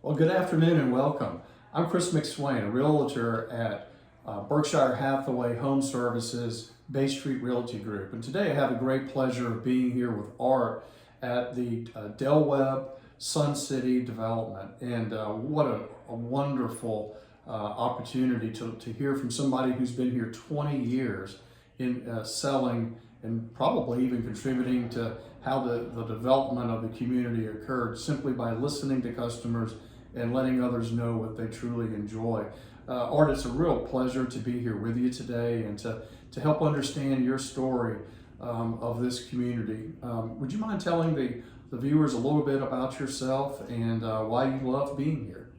Well, good afternoon and welcome. I'm Chris McSwain, a realtor at Berkshire Hathaway Home Services Bay Street Realty Group. And today I have a great pleasure of being here with Art at the Webb Sun City development. And what a wonderful opportunity to hear from somebody who's been here 20 years in selling and probably even contributing to how the development of the community occurred simply by listening to customers and letting others know what they truly enjoy. Art, it's a real pleasure to be here with you today and to help understand your story of this community. Would you mind telling the viewers a little bit about yourself and why you love being here?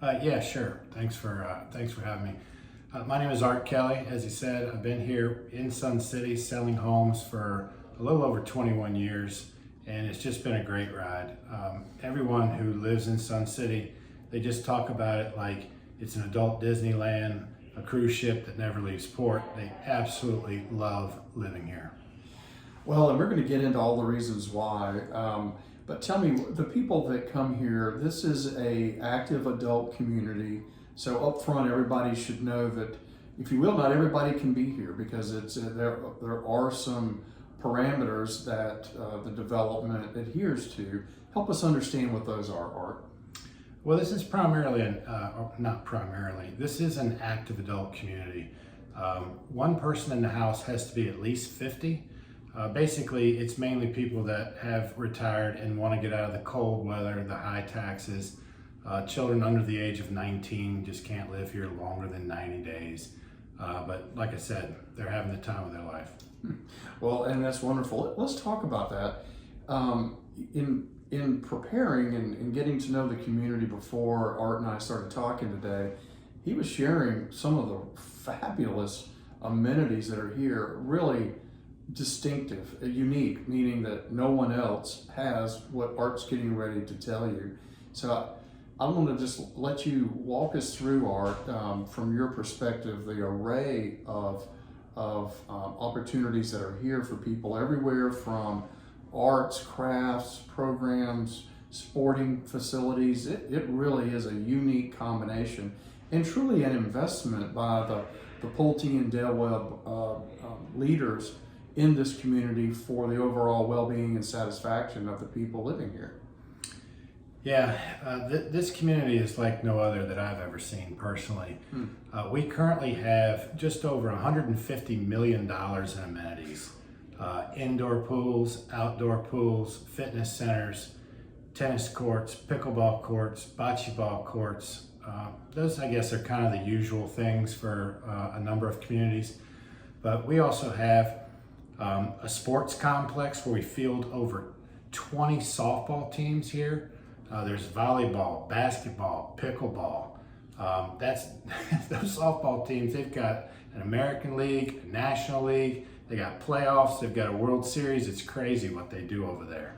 Yeah, sure. Thanks for having me. My name is Art Kelly. As you said, I've been here in Sun City selling homes for a little over 21 years, and it's just been a great ride. Everyone who lives in Sun City, they just talk about it like it's an adult Disneyland, a cruise ship that never leaves port. They absolutely love living here. Well, and we're going to get into all the reasons why. But tell me, the people that come here, this is a active adult community. So up front, everybody should know that, if you will, not everybody can be here because there are some parameters that the development adheres to. Help us understand what those are, Art. Well, this is primarily, not primarily, this is an active adult community. One person in the house has to be at least 50. Basically, it's mainly people that have retired and want to get out of the cold weather, the high taxes. Children under the age of 19 just can't live here longer than 90 days. But like I said, they're having the time of their life. Well, and that's wonderful. Let's talk about that. In preparing and getting to know the community before Art and I started talking today, he was sharing some of the fabulous amenities that are here, really distinctive, unique, meaning that no one else has what Art's getting ready to tell you. So I'm going to just let you walk us through, Art, from your perspective, the array of opportunities that are here for people everywhere from arts, crafts, programs, sporting facilities. It really is a unique combination and truly an investment by the Pulte and Del Webb leaders in this community for the overall well-being and satisfaction of the people living here. Yeah, this community is like no other that I've ever seen personally. We currently have just over $150 million in amenities. Indoor pools, outdoor pools, fitness centers, tennis courts, pickleball courts, bocce ball courts. Those, I guess, are kind of the usual things for a number of communities. But we also have a sports complex where we field over 20 softball teams here. There's volleyball, basketball, pickleball. Those softball teams, they've got an American League, a National League, they got playoffs, they've got a World Series. It's crazy what they do over there.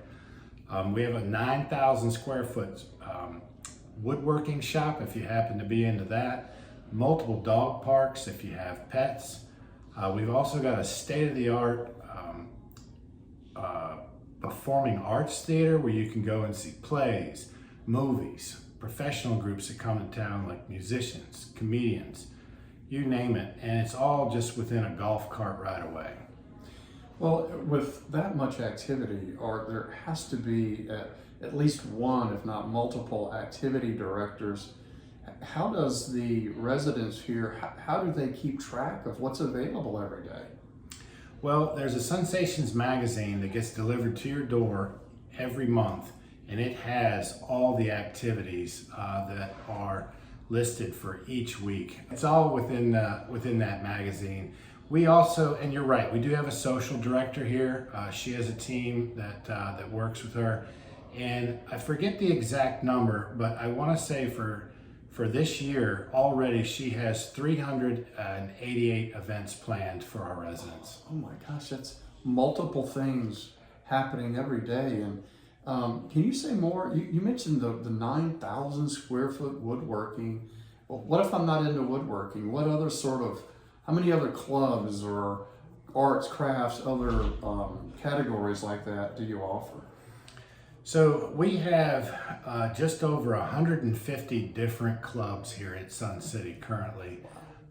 We have a 9,000 square foot woodworking shop if you happen to be into that. Multiple dog parks if you have pets. We've also got a state-of-the-art performing arts theater where you can go and see plays, movies, professional groups that come to town like musicians, comedians, you name it, and it's all just within a golf cart ride away. Well, with that much activity, Art, there has to be at least one, if not multiple, activity directors. How does the residents here, how do they keep track of what's available every day? Well, there's a Sensations magazine that gets delivered to your door every month, and it has all the activities that are listed for each week. It's all within that magazine. We also, and you're right, we do have a social director here. She has a team that works with her, and I forget the exact number, but I want to say for this year already she has 388 events planned for our residents. Oh my gosh, that's multiple things happening every day. And can you say more? You mentioned the 9,000 square foot woodworking. Well, what if I'm not into woodworking? What other how many other clubs or arts, crafts, other categories like that do you offer? So we have just over 150 different clubs here at Sun City currently.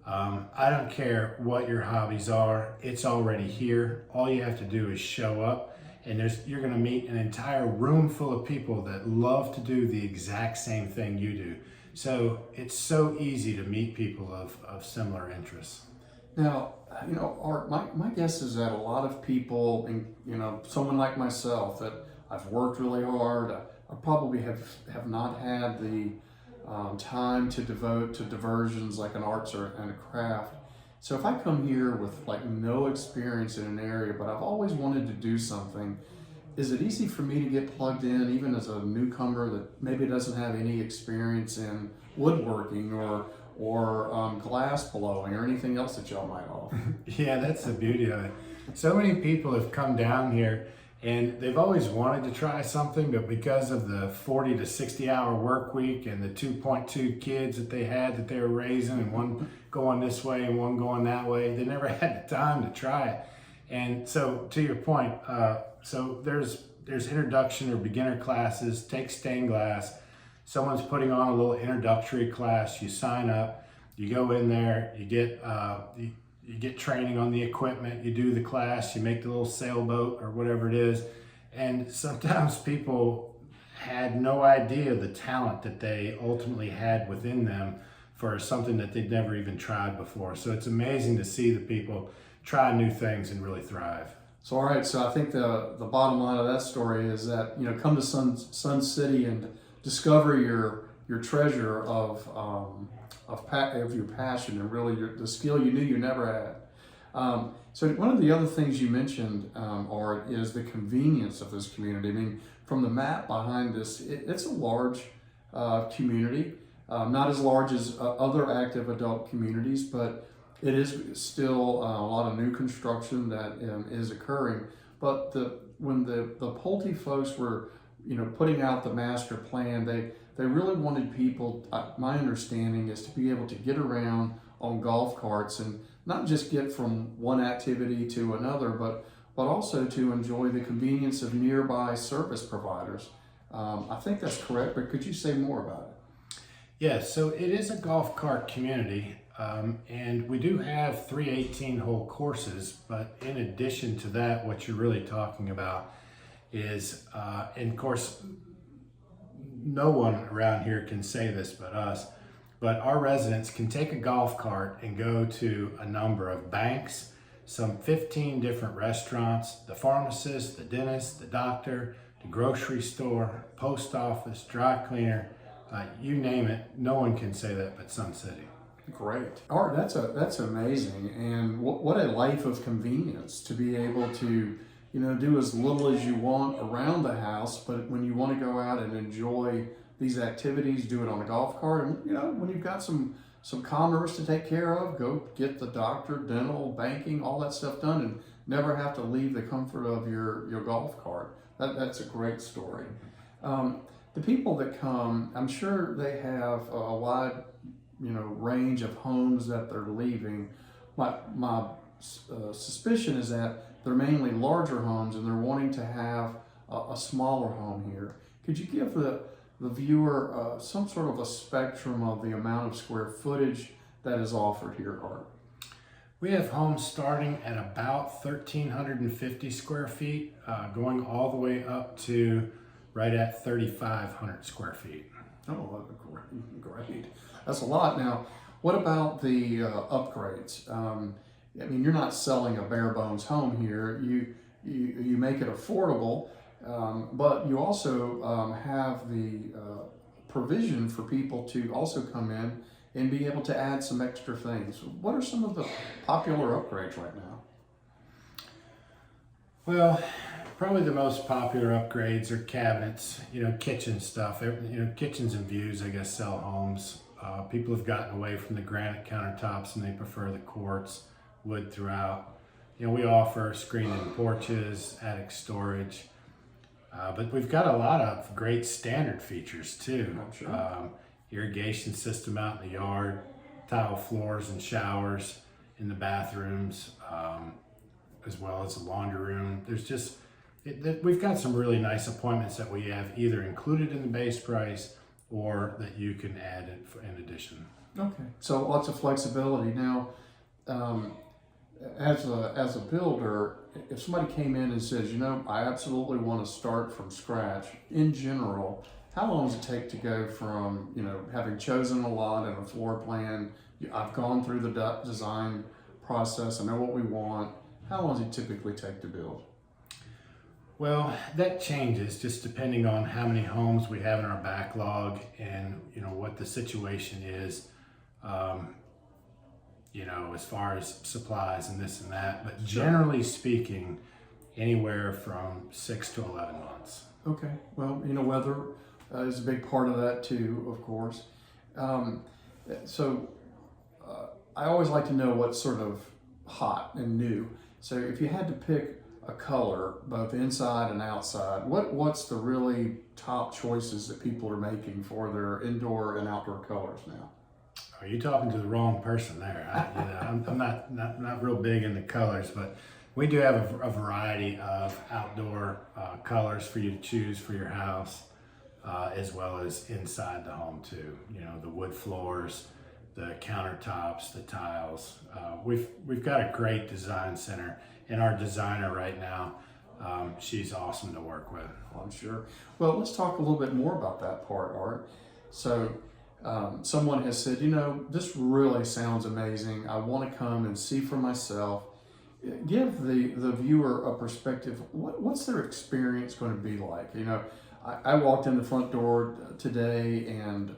I don't care what your hobbies are, it's already here. All you have to do is show up, and you're going to meet an entire room full of people that love to do the exact same thing you do. So it's so easy to meet people of similar interests. Now, Art, my guess is that a lot of people, and someone like myself, that I've worked really hard, I probably have not had the time to devote to diversions like an arts or and a craft. So if I come here with like no experience in an area, but I've always wanted to do something, is it easy for me to get plugged in, even as a newcomer that maybe doesn't have any experience in woodworking or glass blowing or anything else that y'all might offer? Yeah, that's the beauty of it. So many people have come down here and they've always wanted to try something, but because of the 40 to 60 hour work week and the 2.2 kids that they had that they were raising, and one going this way and one going that way, they never had the time to try it. And so to your point, so there's introduction or beginner classes, take stained glass. Someone's putting on a little introductory class, you sign up, you go in there, you get training on the equipment, you do the class, you make the little sailboat or whatever it is. And sometimes people had no idea the talent that they ultimately had within them for something that they'd never even tried before. So it's amazing to see the people try new things and really thrive. So all right, so I think the bottom line of that story is that come to Sun City and discover your treasure of your passion and really the skill you knew you never had. So one of the other things you mentioned, Art, is the convenience of this community. I mean, from the map behind this, it's a large community, not as large as other active adult communities, but it is still a lot of new construction that is occurring. But when the Pulte folks were putting out the master plan, they really wanted people, my understanding is, to be able to get around on golf carts and not just get from one activity to another, but also to enjoy the convenience of nearby service providers. I think that's correct, but could you say more about it? Yeah, so it is a golf cart community, and we do have 3 18-hole courses, but in addition to that, what you're really talking about is, and of course, no one around here can say this but us, but our residents can take a golf cart and go to a number of banks, some 15 different restaurants, the pharmacist, the dentist, the doctor, the grocery store, post office, dry cleaner, you name it. No one can say that but Sun City. Great. Art, that's amazing. And what a life of convenience to be able to do as little as you want around the house, but when you want to go out and enjoy these activities, do it on a golf cart. And when you've got some commerce to take care of, go get the doctor, dental, banking, all that stuff done, and never have to leave the comfort of your golf cart. That's a great story. The people that come, I'm sure they have a wide range of homes that they're leaving. My suspicion is that they're mainly larger homes and they're wanting to have a smaller home here. Could you give the viewer some sort of a spectrum of the amount of square footage that is offered here, Art? We have homes starting at about 1,350 square feet, going all the way up to right at 3,500 square feet. Oh, great. That's a lot. Now, what about the upgrades? I mean, you're not selling a bare bones home here. You make it affordable, but you also have the provision for people to also come in and be able to add some extra things. What are some of the popular upgrades right now? Well, probably the most popular upgrades are cabinets, kitchen stuff. Kitchens and views, I guess, sell homes. People have gotten away from the granite countertops and they prefer the quartz wood throughout. We offer screened-in porches, attic storage, but we've got a lot of great standard features too. Sure. Irrigation system out in the yard, tile floors and showers in the bathrooms, as well as the laundry room. we've got some really nice appointments that we have either included in the base price or that you can add in addition. Okay, so lots of flexibility. Now, as a builder, if somebody came in and says, I absolutely want to start from scratch, in general, how long does it take to go from, having chosen a lot and a floor plan, I've gone through the design process, I know what we want, how long does it typically take to build? Well, that changes just depending on how many homes we have in our backlog and, what the situation is, as far as supplies and this and that. But generally speaking, anywhere from 6 to 11 months. Okay. Well, weather is a big part of that too, of course. I always like to know what's sort of hot and new. So if you had to pick a color, both inside and outside, what's the really top choices that people are making for their indoor and outdoor colors now? Are you talking to the wrong person there? I'm not real big in the colors, but we do have a variety of outdoor colors for you to choose for your house, as well as inside the home too. The wood floors, the countertops, the tiles. We've got a great design center, and our designer right now, she's awesome to work with. I'm sure. Well, let's talk a little bit more about that part, Art. So someone has said, this really sounds amazing. I want to come and see for myself. Give the viewer a perspective. What's their experience going to be like? I walked in the front door today and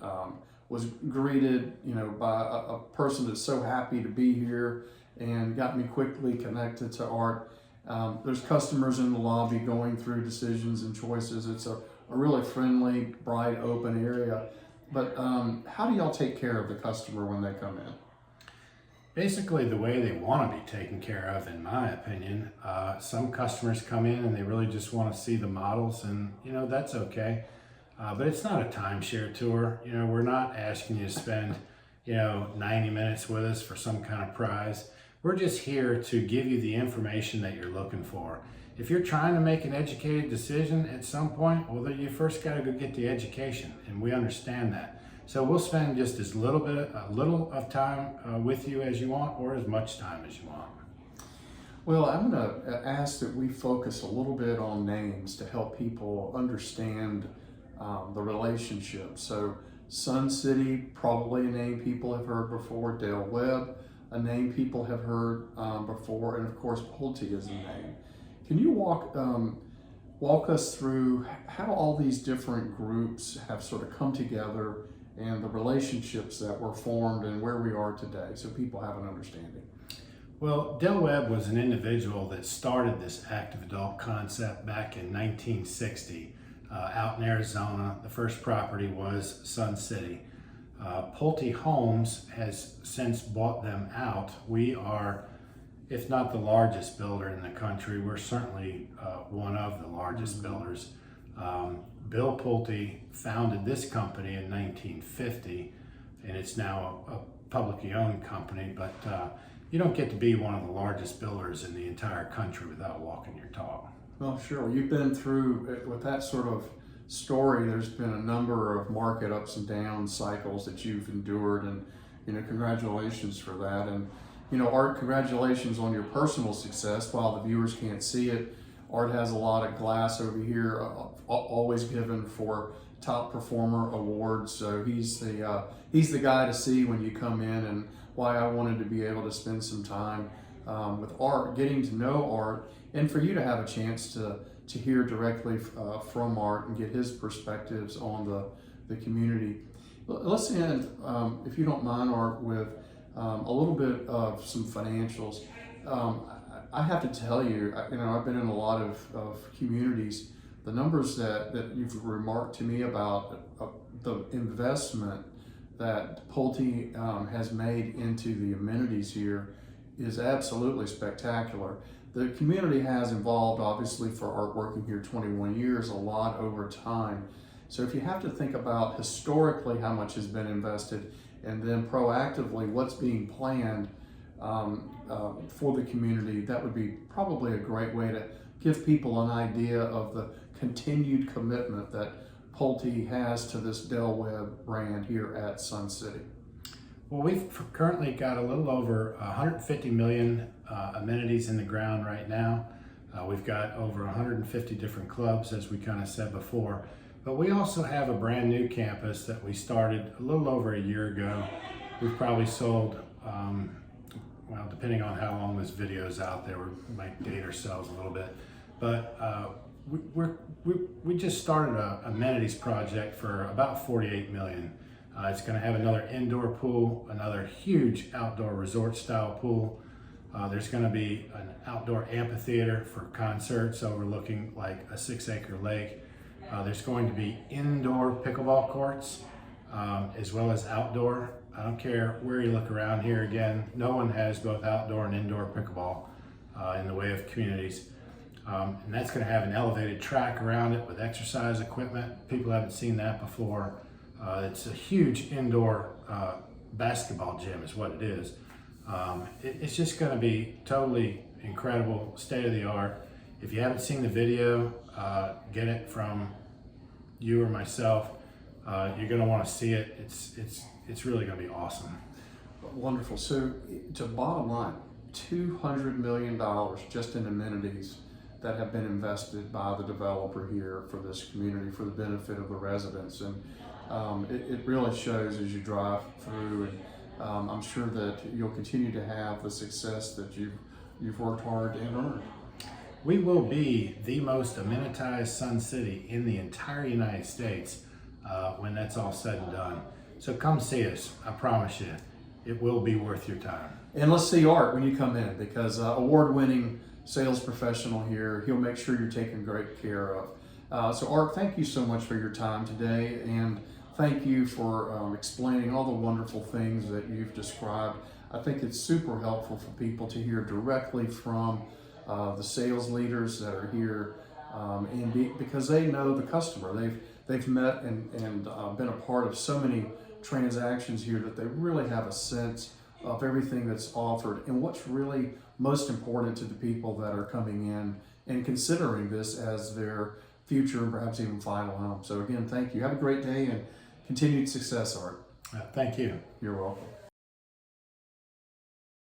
was greeted, by a person that's so happy to be here and got me quickly connected to Art. There's customers in the lobby going through decisions and choices. It's a really friendly, bright, open area. But how do y'all take care of the customer when they come in? Basically, the way they want to be taken care of, in my opinion. Some customers come in and they really just want to see the models, and that's okay. But it's not a timeshare tour. We're not asking you to spend 90 minutes with us for some kind of prize. We're just here to give you the information that you're looking for. If you're trying to make an educated decision at some point, well, then you first got to go get the education, and we understand that. So we'll spend just a little of time with you as you want, or as much time as you want. Well, I'm going to ask that we focus a little bit on names to help people understand the relationship. So Sun City, probably a name people have heard before. Webb, a name people have heard before, and of course Pulte is a name. Can you walk us through how all these different groups have sort of come together and the relationships that were formed and where we are today, so people have an understanding? Well, Webb was an individual that started this active adult concept back in 1960 out in Arizona. The first property was Sun City. Pulte Homes has since bought them out. We are, if not the largest builder in the country, we're certainly one of the largest builders. Bill Pulte founded this company in 1950, and it's now a publicly owned company, but you don't get to be one of the largest builders in the entire country without walking your talk. Well, sure. You've been through, with that sort of story, there's been a number of market ups and down cycles that you've endured, and congratulations for that. And Art, congratulations on your personal success. While the viewers can't see it, Art has a lot of glass over here, always given for top performer awards. So he's the guy to see when you come in, and why I wanted to be able to spend some time with Art, getting to know Art, and for you to have a chance to hear directly from Art and get his perspectives on the community. Let's end, if you don't mind, Art, with a little bit of some financials. I have to tell you, I've been in a lot of communities. The numbers that you've remarked to me about the investment that Pulte has made into the amenities here is absolutely spectacular. The community has evolved, obviously, for Art working here 21 years, a lot over time. So if you have to think about historically how much has been invested, and then proactively what's being planned for the community, that would be probably a great way give people an idea of the continued commitment that Pulte has to this Del Webb brand here at Sun City? Well, we've currently got a little over 150 million amenities in the ground right now. We've got over 150 different clubs, as we kind of said before. But we also have a brand new campus that we started a little over a year ago. We've probably sold, well, depending on how long this video is out there, we might date ourselves a little bit. But we just started an amenities project for about 48 million. It's going to have another indoor pool, another huge outdoor resort style pool. There's going to be an outdoor amphitheater for concerts overlooking like a 6-acre lake. There's going to be indoor pickleball courts as well as outdoor. I don't care where you look around here, again, no one has both outdoor and indoor pickleball in the way of communities. And that's going to have an elevated track around it with exercise equipment. People haven't seen that before. It's a huge indoor basketball gym is what it is. It's just going to be totally incredible, state of the art. If you haven't seen the video, get it from you or myself. You're going to want to see it. It's really going to be awesome. Wonderful. So, to bottom line, $200 million just in amenities that have been invested by the developer here for this community for the benefit of the residents. And it really shows as you drive through, and I'm sure that you'll continue to have the success that you've worked hard and earned. We will be the most amenitized Sun City in the entire United States when that's all said and done. So come see us, I promise you, it will be worth your time. And let's see Art when you come in, because award-winning sales professional here, he'll make sure you're taken great care of. So Art, thank you so much for your time today, and thank you for explaining all the wonderful things that you've described. I think it's super helpful for people to hear directly from the sales leaders that are here, because they know the customer. They've met and been a part of so many transactions here that they really have a sense of everything that's offered and what's really most important to the people that are coming in and considering this as their future and perhaps even final home. So again, thank you. Have a great day and continued success, Art. Thank you. You're welcome.